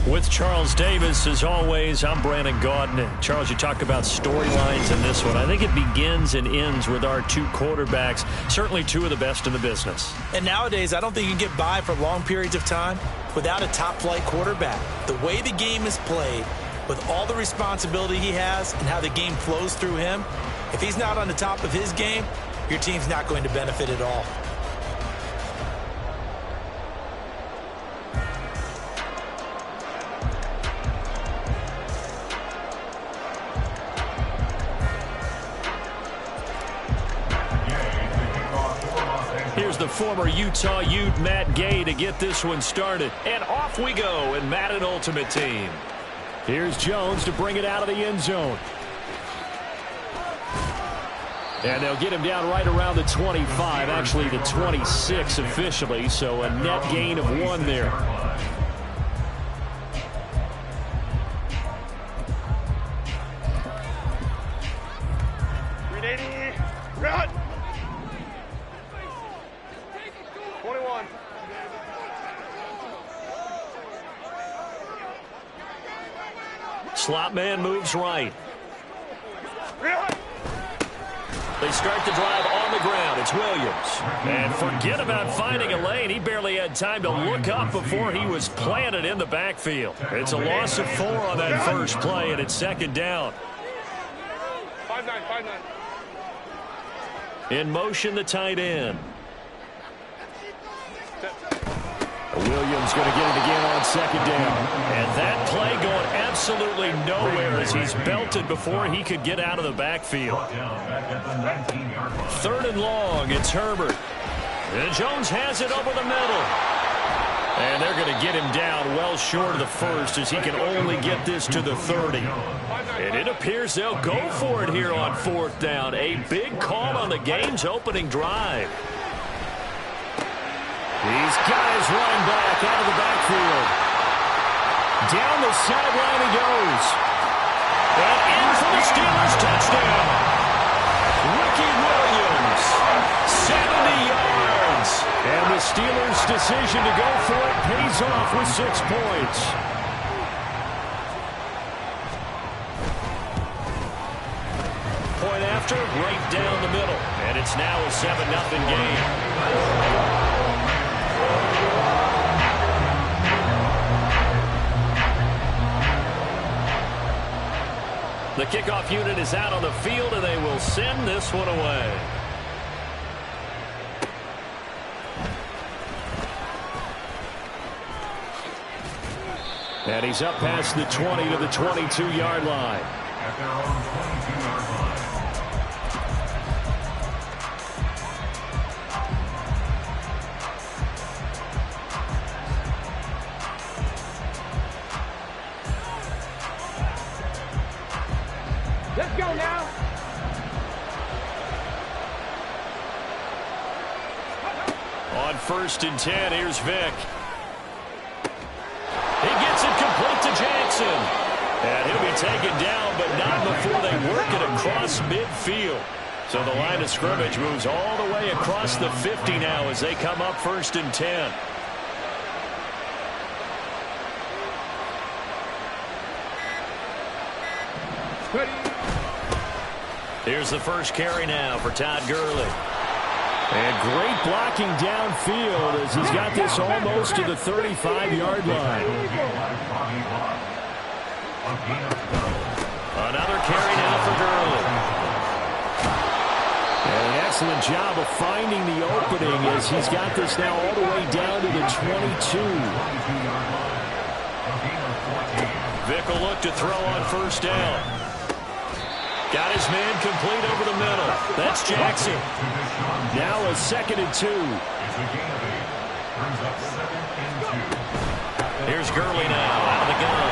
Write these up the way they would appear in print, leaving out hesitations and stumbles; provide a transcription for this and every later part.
With Charles Davis, as always, I'm Brandon Gaudin. Charles, you talk about storylines in this one. I think it begins and ends with our two quarterbacks, certainly two of the best in the business. And nowadays, I don't think you can get by for long periods of time without a top-flight quarterback. The way the game is played, with all the responsibility he has and how the game flows through him, if he's not on the top of his game, your team's not going to benefit at all. Here's the former Utah Ute, Matt Gay, to get this one started. And off we go in Madden Ultimate Team. Here's Jones to bring it out of the end zone. And they'll get him down right around the 25, actually the 26 officially, so a net gain of 1 there. Run! 21. Slot man moves right. Run! They start the drive on the ground. It's Williams. And forget about finding a lane. He barely had time to look up before he was planted in the backfield. It's a loss of 4 on that first play, and it's second down. 5-9, 5-9. In motion, the tight end. Williams going to get it again on second down. And that play going absolutely nowhere as he's belted before he could get out of the backfield. 3rd and long, it's Herbert. And Jones has it over the middle. And they're going to get him down well short of the first as he can only get this to the 30. And it appears they'll go for it here on 4th down. A big call on the game's opening drive. He's got his running back out of the backfield. Down the sideline he goes. And in for the Steelers touchdown. Ricky Williams, 70 yards. And the Steelers' decision to go for it pays off with 6 points. Point after, right down the middle. And it's now a 7-0 game. The kickoff unit is out on the field, and they will send this one away. And he's up past the 20 to the 22-yard line. At their own 22-yard line. Let's go now. On 1st and 10, here's Vick. He gets it complete to Jackson. And he'll be taken down, but not before they work it across midfield. So the line of scrimmage moves all the way across the 50 now as they come up 1st and 10. Here's the first carry now for Todd Gurley. And great blocking downfield as he's got this almost to the 35-yard line. Another carry now for Gurley. And an excellent job of finding the opening as he's got this now all the way down to the 22. Vick will look to throw on 1st down. Got his man complete over the middle. That's Jackson. Now a 2nd and 2. Here's Gurley now out of the gun.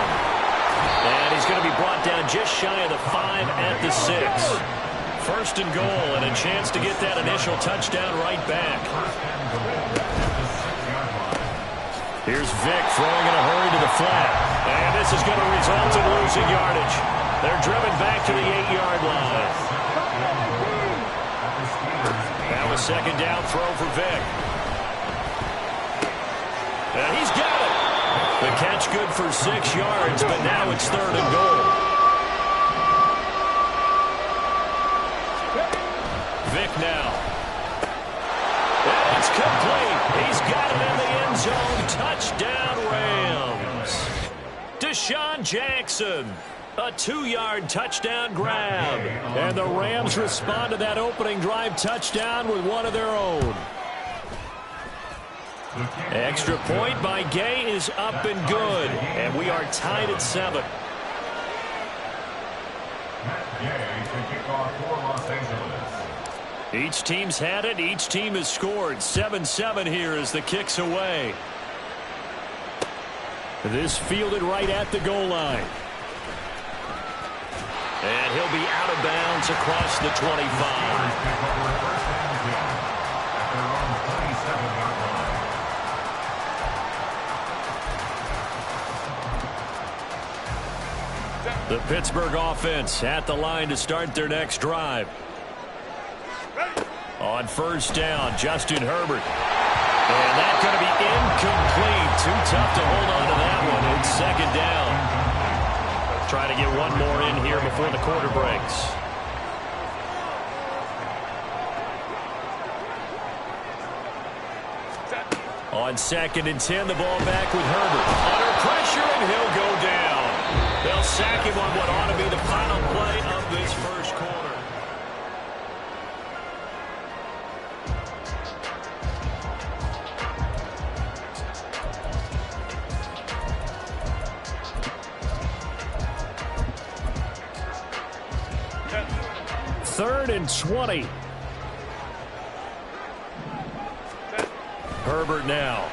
And he's going to be brought down just shy of the 5 at the 6. 1st and goal and a chance to get that initial touchdown right back. Here's Vick throwing in a hurry to the flat. And this is going to result in losing yardage. They're driven back to the 8-yard line. Now a 2nd down throw for Vick. And he's got it. The catch catch good for 6 yards, but now it's 3rd and goal. Vic now. And it's complete. He's got it in the end zone. Touchdown, Rams. Deshaun Jackson. A 2-yard touchdown grab. And the Rams respond to that opening drive touchdown with one of their own. Extra point by Gay is up and good. And we are tied at 7. Gay to kick off for Los Angeles. Each team's had it. Each team has scored. 7-7 here as the kick's away. This fielded right at the goal line. And he'll be out of bounds across the 25. The Pittsburgh offense at the line to start their next drive. On 1st down, Justin Herbert. And that's going to be incomplete. Too tough to hold on to that one. It's 2nd down. Try to get one more in here before the quarter breaks. On 2nd and 10, the ball back with Herbert. Under pressure, and he'll go down. They'll sack him on what ought to be the final play of this first quarter. Third and 20. Herbert now.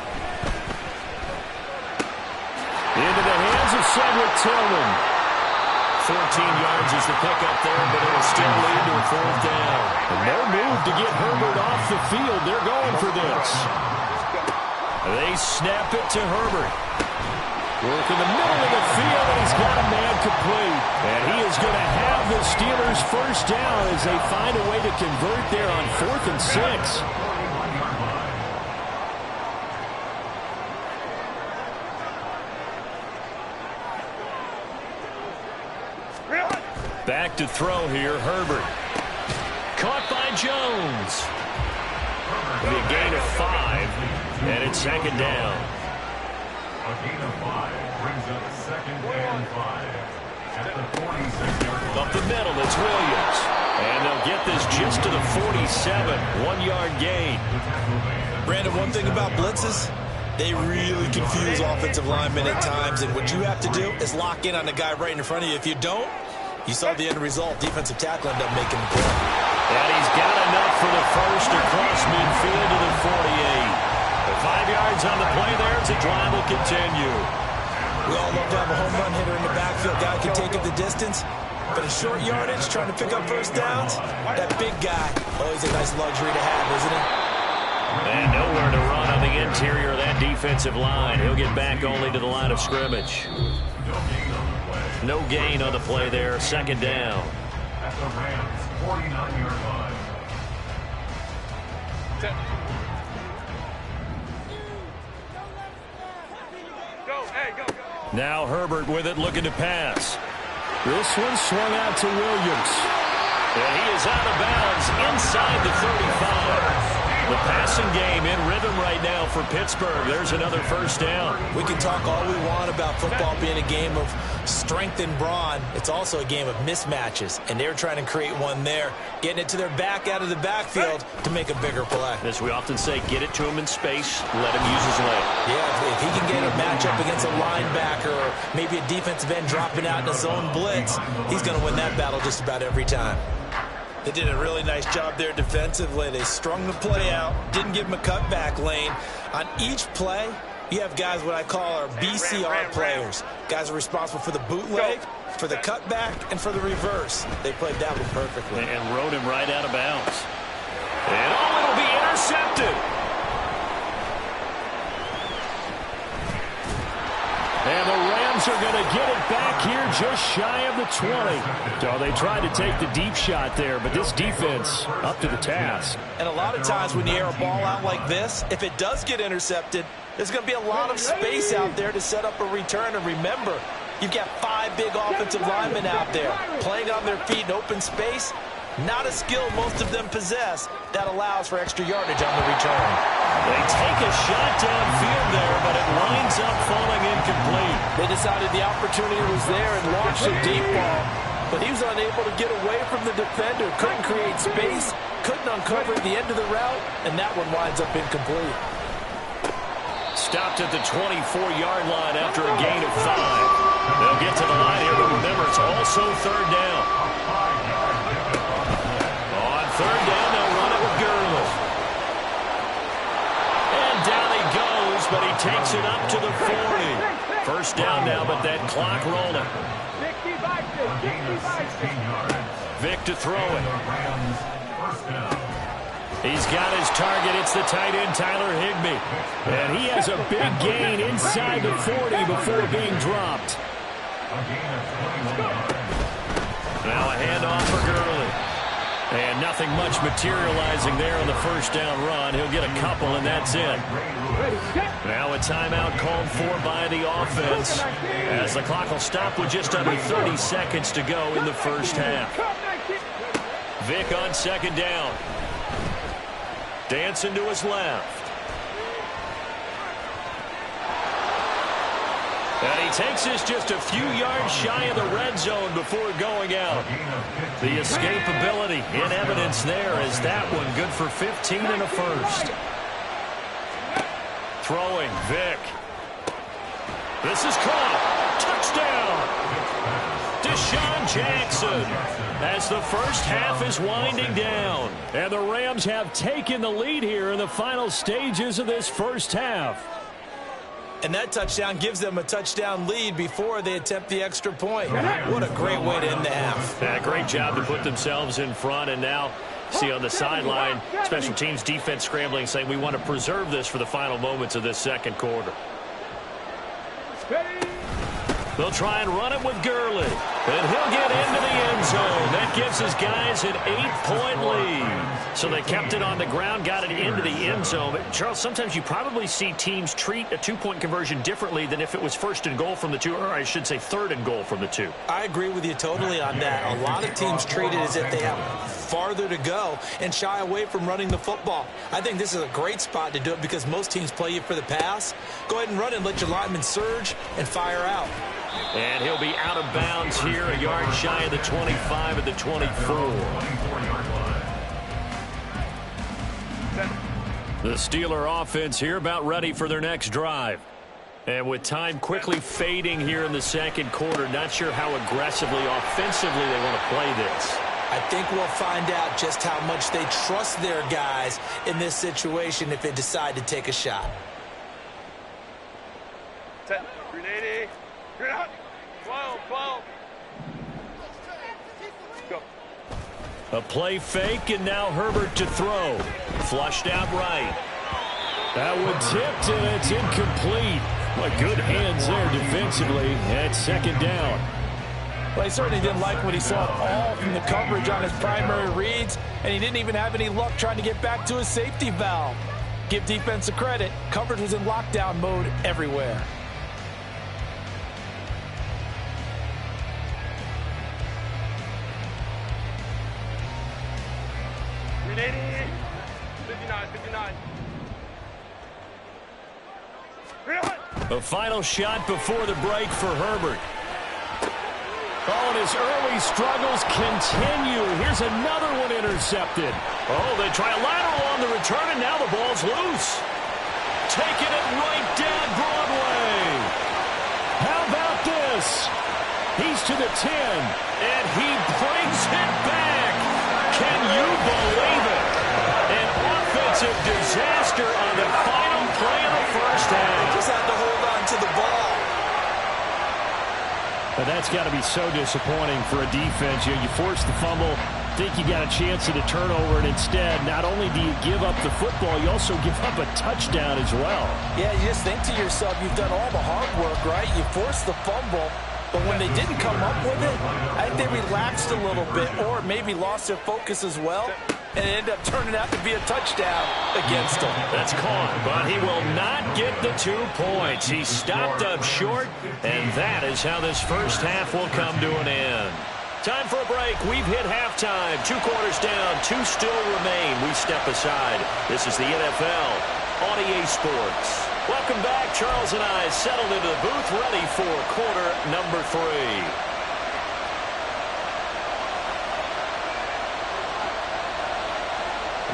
Into the hands of Cedric Tillman. 14 yards is the pickup there, but it'll still lead to a 4th down. And no move to get Herbert off the field. They're going for this. They snap it to Herbert. Work in the middle of the field, and he's got a man complete. And he is going to have the Steelers' 1st down as they find a way to convert there on 4th and 6. Back to throw here, Herbert. Caught by Jones. It'll be a gain of 5, and it's 2nd down. A gain of 5 brings up 2nd and 5 at the 46-yard line. Up the middle, it's Williams. And they'll get this just to the 47, 1-yard gain. Brandon, one thing about blitzes, they really confuse offensive linemen at times, and what you have to do is lock in on the guy right in front of you. If you don't, you saw the end result. Defensive tackle ended up making the play. And he's got enough for the first across midfield to the 48. The 5 yards on the play there as the drive will continue. We all love to have a home run hitter in the backfield. Guy can take it the distance. But in short yardage, trying to pick up 1st downs, that big guy, always a nice luxury to have, isn't it? And nowhere to run on the interior of that defensive line. He'll get back only to the line of scrimmage. No gain on the play there. 2nd down. At the Rams' 49-yard line. Go, hey, go. Now Herbert with it, looking to pass. This one swung out to Williams. And he is out of bounds inside the 35. The passing game in rhythm right now for Pittsburgh. There's another 1st down. We can talk all we want about football being a game of strength and brawn. It's also a game of mismatches, and they're trying to create one there, getting it to their back out of the backfield to make a bigger play. As we often say, get it to him in space, let him use his leg. Yeah, if he can get a matchup against a linebacker or maybe a defensive end dropping out in a zone blitz, he's going to win that battle just about every time. They did a really nice job there defensively. They strung the play out, didn't give him a cutback lane. On each play, you have guys what I call our BCR players. Guys are responsible for the bootleg, for the cutback, and for the reverse. They played that one perfectly. And rode him right out of bounds. And it'll be intercepted. And the Rams are going to get it back here just shy of the 20. So they tried to take the deep shot there, but this defense up to the task. And a lot of times when you air a ball out like this, if it does get intercepted, there's going to be a lot of space out there to set up a return. And remember, you've got 5 big offensive linemen out there playing on their feet in open space. Not a skill most of them possess that allows for extra yardage on the return. They take a shot downfield there, but it winds up falling incomplete. They decided the opportunity was there and launched a deep ball, but he was unable to get away from the defender, couldn't create space, couldn't uncover the end of the route, and that one winds up incomplete. Stopped at the 24-yard line after a gain of 5. They'll get to the line here, but remember, it's also third down. On third down, they'll run it with Gurley. And down he goes, but he takes it up to the 40. First down now, but that clock rolling. Vic to throw it. He's got his target. It's the tight end, Tyler Higbee. And he has a big gain inside the 40 before being dropped. Now a handoff for Gurley. And nothing much materializing there on the first down run. He'll get a couple, and that's it. Now a timeout called for by the offense, as the clock will stop with just under 30 seconds to go in the first half. Vic on second down. Dancing to his left. And he takes this just a few yards shy of the red zone before going out. The escapability in evidence there as that one good for 15 and a first. Throwing, Vic. This is caught. Touchdown. Deshaun Jackson. As the first half is winding down. And the Rams have taken the lead here in the final stages of this first half. And that touchdown gives them a touchdown lead before they attempt the extra point. What a great way to end the half. Yeah, great job to put themselves in front. And now, see on the sideline, special teams defense scrambling, saying we want to preserve this for the final moments of this second quarter. They'll try and run it with Gurley. And he'll get into the end zone. That gives his guys an 8-point lead. So they kept it on the ground, got it into the end zone. But Charles, sometimes you probably see teams treat a 2-point conversion differently than if it was first and goal from the 2, or I should say third and goal from the 2. I agree with you totally on that. A lot of teams treat it as if they have farther to go and shy away from running the football. I think this is a great spot to do it because most teams play you for the pass. Go ahead and run and let your linemen surge and fire out. And he'll be out of bounds here, a yard shy of the 25 at the 24. The Steeler offense here about ready for their next drive. And with time quickly fading here in the second quarter, not sure how aggressively, offensively they want to play this. I think we'll find out just how much they trust their guys in this situation if they decide to take a shot. 10, 380. 12. Go. A play fake, and now Herbert to throw. Flushed out right. That one tipped, and it's incomplete. Well, good hands there defensively at second down. Well, he certainly didn't like what he saw at all from the coverage on his primary reads, and he didn't even have any luck trying to get back to his safety valve. Give defense a credit. Coverage was in lockdown mode everywhere. A final shot before the break for Herbert. Oh, and his early struggles continue. Here's another one intercepted. Oh, they try a lateral on the return, and now the ball's loose. Taking it right down Broadway. How about this? He's to the 10, and he brings it back. Can you believe it? An offensive disaster on the final play of the first half. Just had to hold on to the ball. But that's got to be so disappointing for a defense. You force the fumble, think you got a chance at a turnover, and instead, not only do you give up the football, you also give up a touchdown as well. Yeah, you just think to yourself, you've done all the hard work, right? You force the fumble, But when they didn't come up with it, I think they relaxed a little bit or maybe lost their focus as well, and it ended up turning out to be a touchdown against them. That's caught, but he will not get the 2 points. He stopped up short, and that is how this first half will come to an end. Time for a break. We've hit halftime. 2 quarters down, 2 still remain. We step aside. This is the NFL on EA Sports. Welcome back. Charles and I settled into the booth, ready for quarter number 3.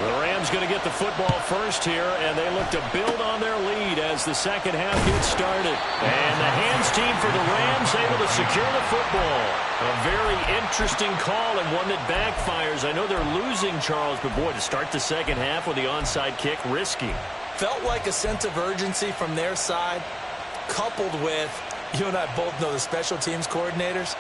The Rams going to get the football first here, and they look to build on their lead as the second half gets started. And the hands team for the Rams able to secure the football. A very interesting call and one that backfires. I know they're losing, Charles, but boy, to start the second half with the onside kick, risky. Felt like a sense of urgency from their side, coupled with, you and I both know the special teams coordinators.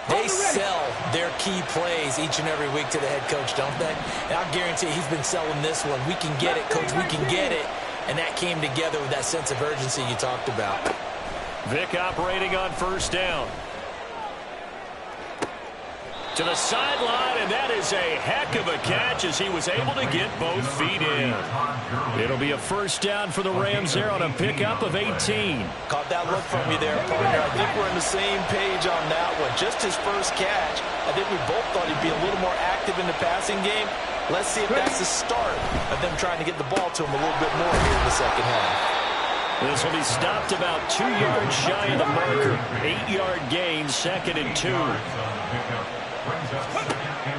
They sell their key plays each and every week to the head coach, don't they? And I'll guarantee he's been selling this one. We can get it, coach. We can get it. And that came together with that sense of urgency you talked about. Vic operating on first down. To the sideline, and that is a heck of a catch as he was able to get both feet in. It'll be a first down for the Rams there on a pickup of 18. Caught that look from you there, partner. I think we're on the same page on that one. Just his first catch. I think we both thought he'd be a little more active in the passing game. Let's see if that's the start of them trying to get the ball to him a little bit more here in the second half. This will be stopped about 2 yards shy of the marker. 8-yard gain, 2nd and 2.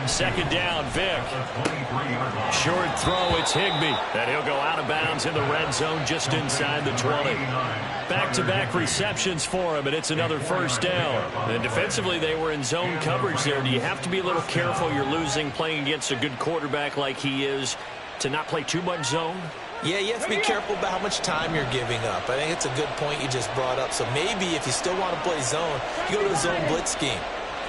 Second down, Vic. Short throw, it's Higbee. And he'll go out of bounds in the red zone just inside the 20. Back-to-back receptions for him, and it's another first down. And defensively, they were in zone coverage there. Do you have to be a little careful? You're losing playing against a good quarterback like he is to not play too much zone? Yeah, you have to be careful about how much time you're giving up. I think it's a good point you just brought up. So maybe if you still want to play zone, you go to a zone blitz scheme.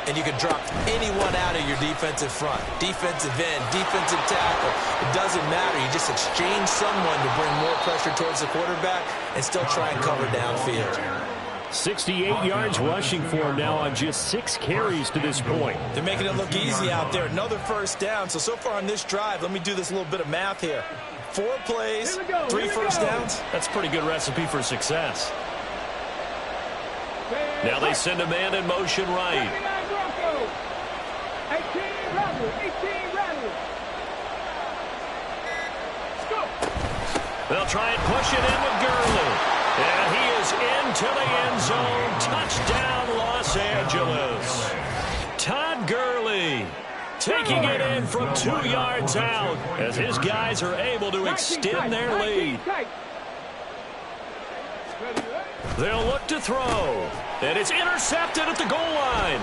And you can drop anyone out of your defensive front. Defensive end, defensive tackle. It doesn't matter. You just exchange someone to bring more pressure towards the quarterback and still try and cover downfield. 68 yards rushing for him now on just 6 carries to this point. They're making it look easy out there. Another first down. So far on this drive, let me do this little bit of math here. 4 plays, 3 first downs. That's a pretty good recipe for success. Now they send a man in motion right. They'll try and push it in with Gurley. And he is into the end zone. Touchdown, Los Angeles. Todd Gurley taking it in from 2 yards out as his guys are able to extend their lead. They'll look to throw. And it's intercepted at the goal line.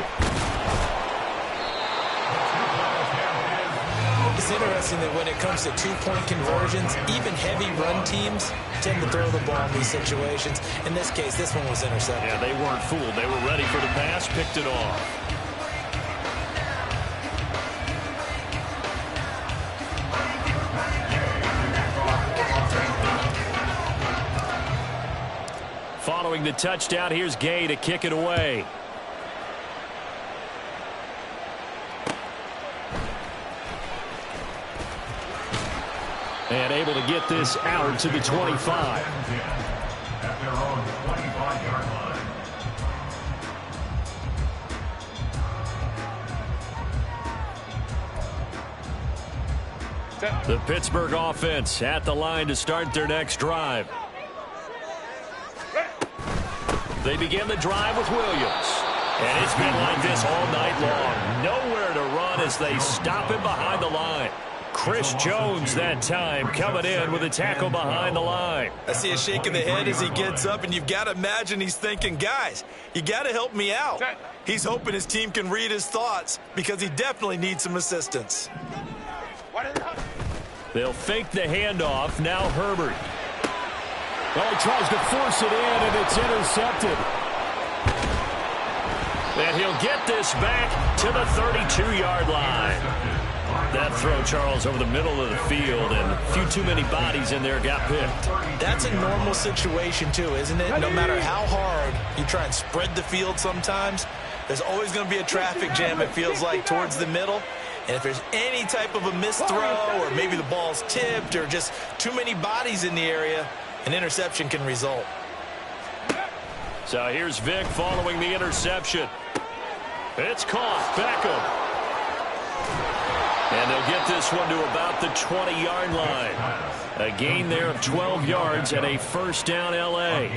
It's interesting that when it comes to 2-point conversions, even heavy run teams tend to throw the ball in these situations. In this case, this one was intercepted. Yeah, they weren't fooled. They were ready for the pass, picked it off. Following the touchdown, here's Gay to kick it away. And able to get this out to the 25. At their own 25-yard line. The Pittsburgh offense at the line to start their next drive. They begin the drive with Williams. And it's been like this all night long. Nowhere to run as they stop him behind the line. Chris Jones that time coming in with a tackle behind the line. I see a shake of the head as he gets up, and you've got to imagine he's thinking, guys, you got to help me out. He's hoping his team can read his thoughts because he definitely needs some assistance. They'll fake the handoff. Now Herbert. Well, he tries to force it in, and it's intercepted. And he'll get this back to the 32-yard line. That throw, Charles, over the middle of the field, and a few too many bodies in there got picked. That's a normal situation, too, isn't it? No matter how hard you try and spread the field sometimes, there's always going to be a traffic jam, it feels like, towards the middle. And if there's any type of a missed throw, or maybe the ball's tipped, or just too many bodies in the area, an interception can result. So here's Vic following the interception. It's caught. Beckham. And they'll get this one to about the 20-yard line. A gain there of 12 yards and a first down L.A.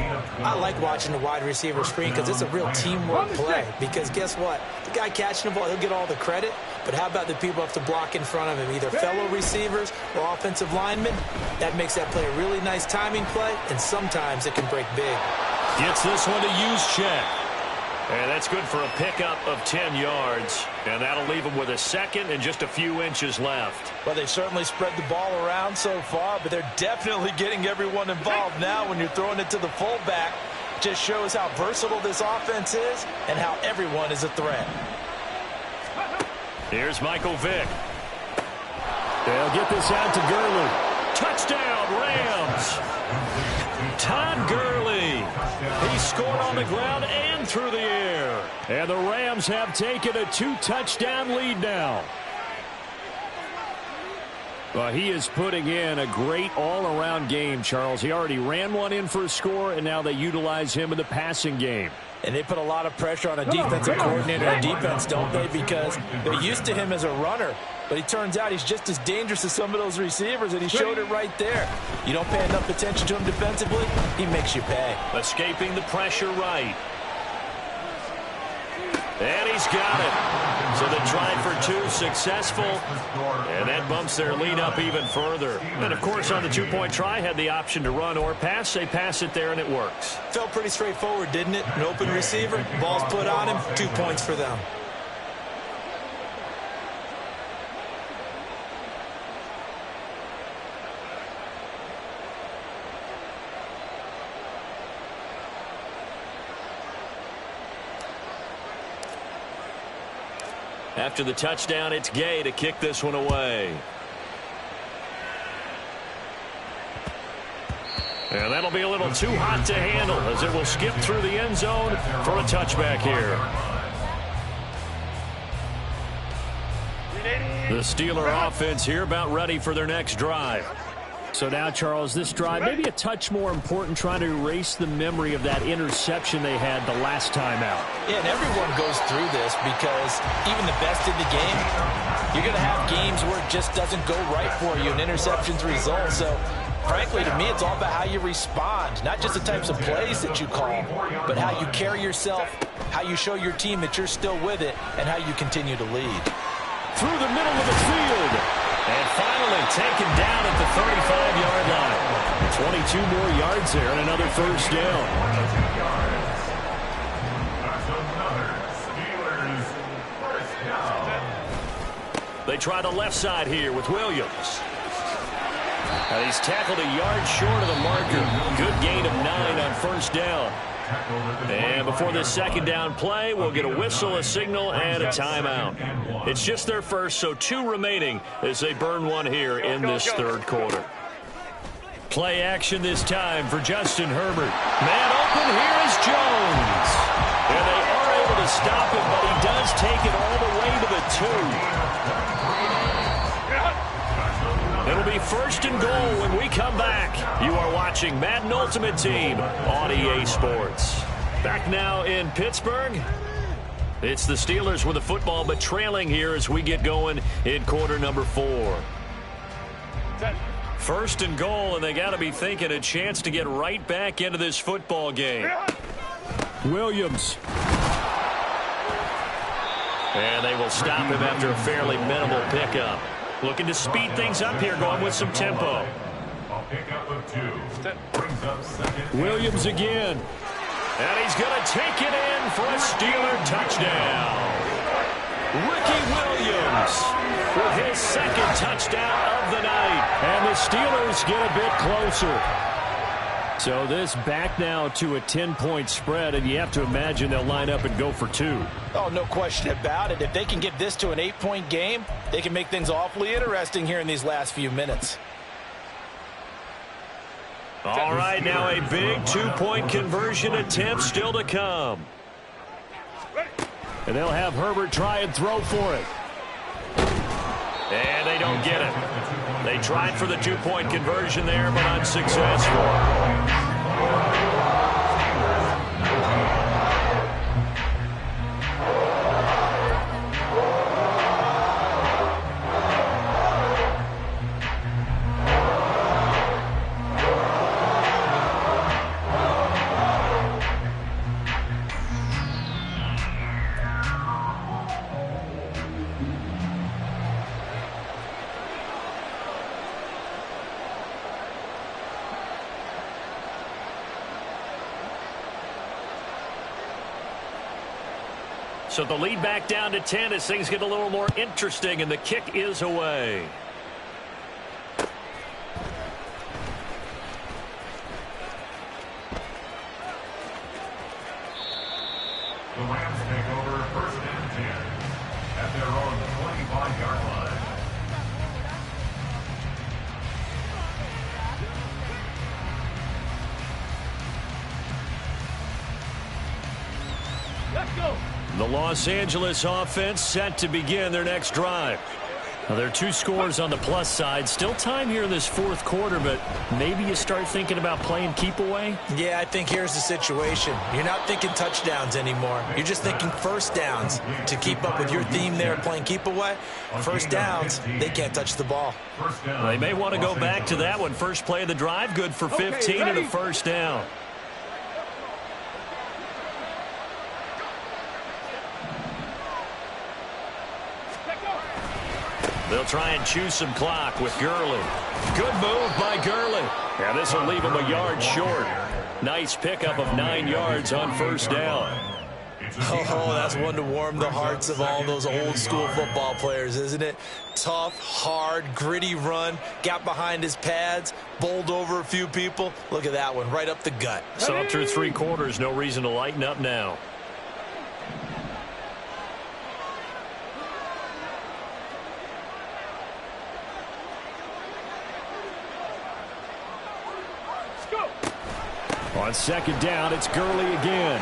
I like watching the wide receiver screen because it's a real teamwork play. Because guess what? The guy catching the ball, he'll get all the credit. But how about the people who have to block in front of him, either fellow receivers or offensive linemen? That makes that play a really nice timing play, and sometimes it can break big. Gets this one to use check. And that's good for a pickup of 10 yards. And that'll leave him with a second and just a few inches left. Well, they've certainly spread the ball around so far, but they're definitely getting everyone involved now when you're throwing it to the fullback. Just shows how versatile this offense is and how everyone is a threat. Here's Michael Vick. They'll get this out to Gurley. Touchdown, Rams. Todd Gurley. He scored on the ground and through the air. And the Rams have taken a 2-touchdown lead now. Well, he is putting in a great all-around game, Charles. He already ran one in for a score, and now they utilize him in the passing game. And they put a lot of pressure on a defensive coordinator and defense, don't they? Because they're used to him as a runner. But it turns out he's just as dangerous as some of those receivers, and he showed it right there. You don't pay enough attention to him defensively, he makes you pay. Escaping the pressure right. And he's got it. So the try for two successful. And that bumps their lead up even further. And, of course, on the two-point try, had the option to run or pass. They pass it there, and it works. Felt pretty straightforward, didn't it? An open receiver, ball's put on him, 2 points for them. After the touchdown, it's Gay to kick this one away. And that'll be a little too hot to handle as it will skip through the end zone for a touchback here. The Steeler offense here about ready for their next drive. So now, Charles, this drive maybe a touch more important, trying to erase the memory of that interception they had the last time out. Yeah, and everyone goes through this because even the best in the game, you're going to have games where it just doesn't go right for you and interceptions result. So, frankly, to me, it's all about how you respond, not just the types of plays that you call, but how you carry yourself, how you show your team that you're still with it, and how you continue to lead. Through the middle of the field. And finally taken down at the 35-yard line. 22 more yards there and another first down. They try the left side here with Williams. And he's tackled a yard short of the marker. Good gain of 9 on first down. And before this second down play, we'll get a whistle, a signal, and a timeout. It's just their first, so 2 remaining as they burn one here in this third quarter. Play action this time for Justin Herbert. Man open, here is Jones. And they are able to stop him, but he does take it all the way to the 2. It'll be first and goal when we come back. You are watching Madden Ultimate Team on EA Sports. Back now in Pittsburgh. It's the Steelers with the football, but trailing here as we get going in quarter number 4. First and goal, and they got to be thinking a chance to get right back into this football game. Williams. And they will stop him after a fairly minimal pickup. Looking to speed things up here, going with some tempo. Williams again. And he's going to take it in for a Steeler touchdown. Ricky Williams with his second touchdown of the night. And the Steelers get a bit closer. So this back now to a 10-point spread, and you have to imagine they'll line up and go for 2. Oh, no question about it. If they can get this to an 8-point game, they can make things awfully interesting here in these last few minutes. All right, now a big 2-point conversion attempt still to come. And they'll have Herbert try and throw for it. And they don't get it. They tried for the 2-point conversion there, but unsuccessful. So the lead back down to 10 as things get a little more interesting, and the kick is away. The Rams take over 1st and 10 at their own 25-yard line. Let's go. The Los Angeles offense set to begin their next drive. Now, there are 2 scores on the plus side. Still time here in this 4th quarter, but maybe you start thinking about playing keep away? Yeah, I think here's the situation. You're not thinking touchdowns anymore. You're just thinking first downs. To keep up with your theme there playing keep away, first downs, they can't touch the ball. They may want to go back to that one. First play of the drive, good for 15 and a first down. They'll try and choose some clock with Gurley. Good move by Gurley. And this will leave him a yard short. Nice pickup of 9 yards on first down. Oh, that's one to warm the hearts of all those old school football players, isn't it? Tough, hard, gritty run. Got behind his pads, bowled over a few people. Look at that one, right up the gut. So up through 3 quarters, no reason to lighten up now. On second down, it's Gurley again.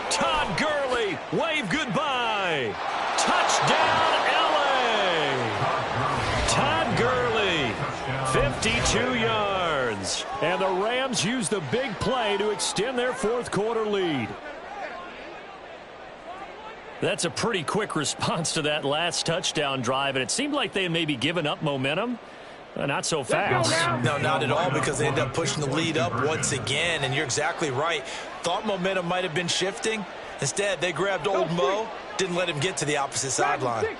Todd Gurley, wave goodbye. Touchdown, L.A. Todd Gurley, 52 yards. And the Rams use the big play to extend their 4th quarter lead. That's a pretty quick response to that last touchdown drive, and it seemed like they had maybe given up momentum. Not so fast. No, not at all, because they end up pushing the lead up once again, and you're exactly right. Thought momentum might have been shifting. Instead, they grabbed old Mo, didn't let him get to the opposite sideline.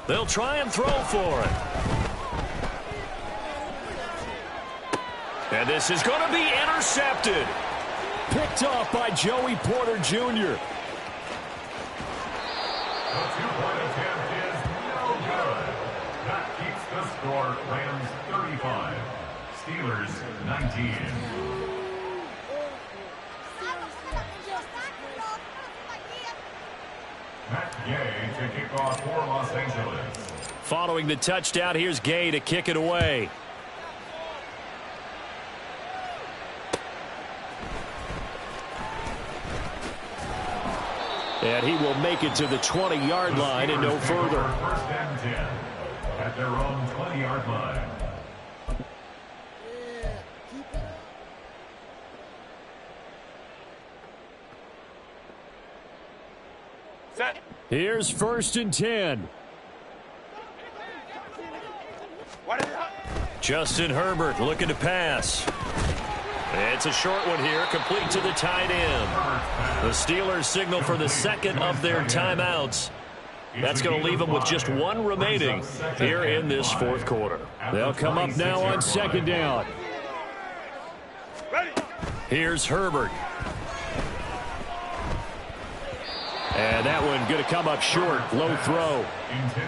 They'll try and throw for it. And this is going to be intercepted. Picked off by Joey Porter Jr. The 2-point attempt is no good. That keeps the score Rams 35, Steelers 19. Matt Gay to kick off for Los Angeles. Following the touchdown, here's Gay to kick it away. And he will make it to the 20-yard line and no further. 1st and 10 at their own 20-yard line. Set. Here's 1st and 10. What is it? Justin Herbert looking to pass. It's a short one here, complete to the tight end. The Steelers signal for the 2nd of their timeouts. That's going to leave them with just 1 remaining here in this 4th quarter. They'll come up now on 2nd down. Here's Herbert. And that one going to come up short. Low throw.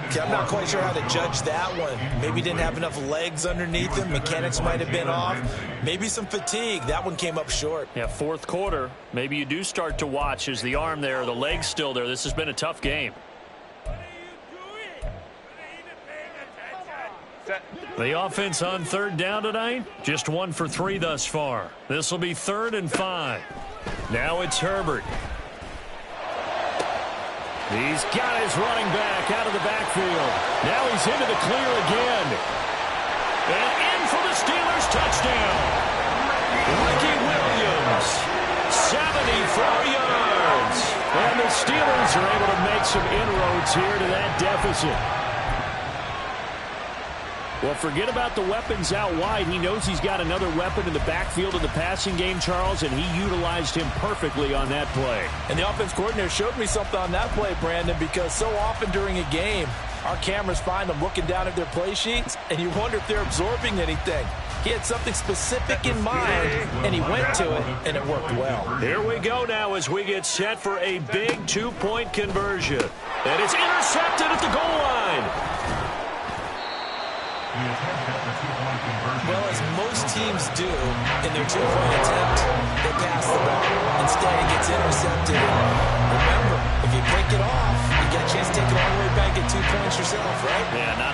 Okay, I'm not quite sure how to judge that one. Maybe didn't have enough legs underneath him. Mechanics might have been off. Maybe some fatigue. That one came up short. Yeah, fourth quarter. Maybe you do start to watch as the arm there, the leg's still there. This has been a tough game. The offense on third down tonight, just 1 for 3 thus far. This will be 3rd and 5. Now it's Herbert. He's got his running back out of the backfield. Now he's into the clear again. And in for the Steelers touchdown. Ricky Williams, 74 yards. And the Steelers are able to make some inroads here to that deficit. Well, forget about the weapons out wide. He knows he's got another weapon in the backfield of the passing game, Charles, and he utilized him perfectly on that play. And the offense coordinator showed me something on that play, Brandon, because so often during a game, our cameras find them looking down at their play sheets, and you wonder if they're absorbing anything. He had something specific in mind, and he went to it, and it worked well. Here we go now as we get set for a big 2-point conversion. And it's intercepted at the goal line. Well, as most teams do in their 2-point attempt, they pass the ball. Instead, it gets intercepted. Remember, if you break it off, you get a chance to take it all the way back at 2 points yourself, right? Yeah, not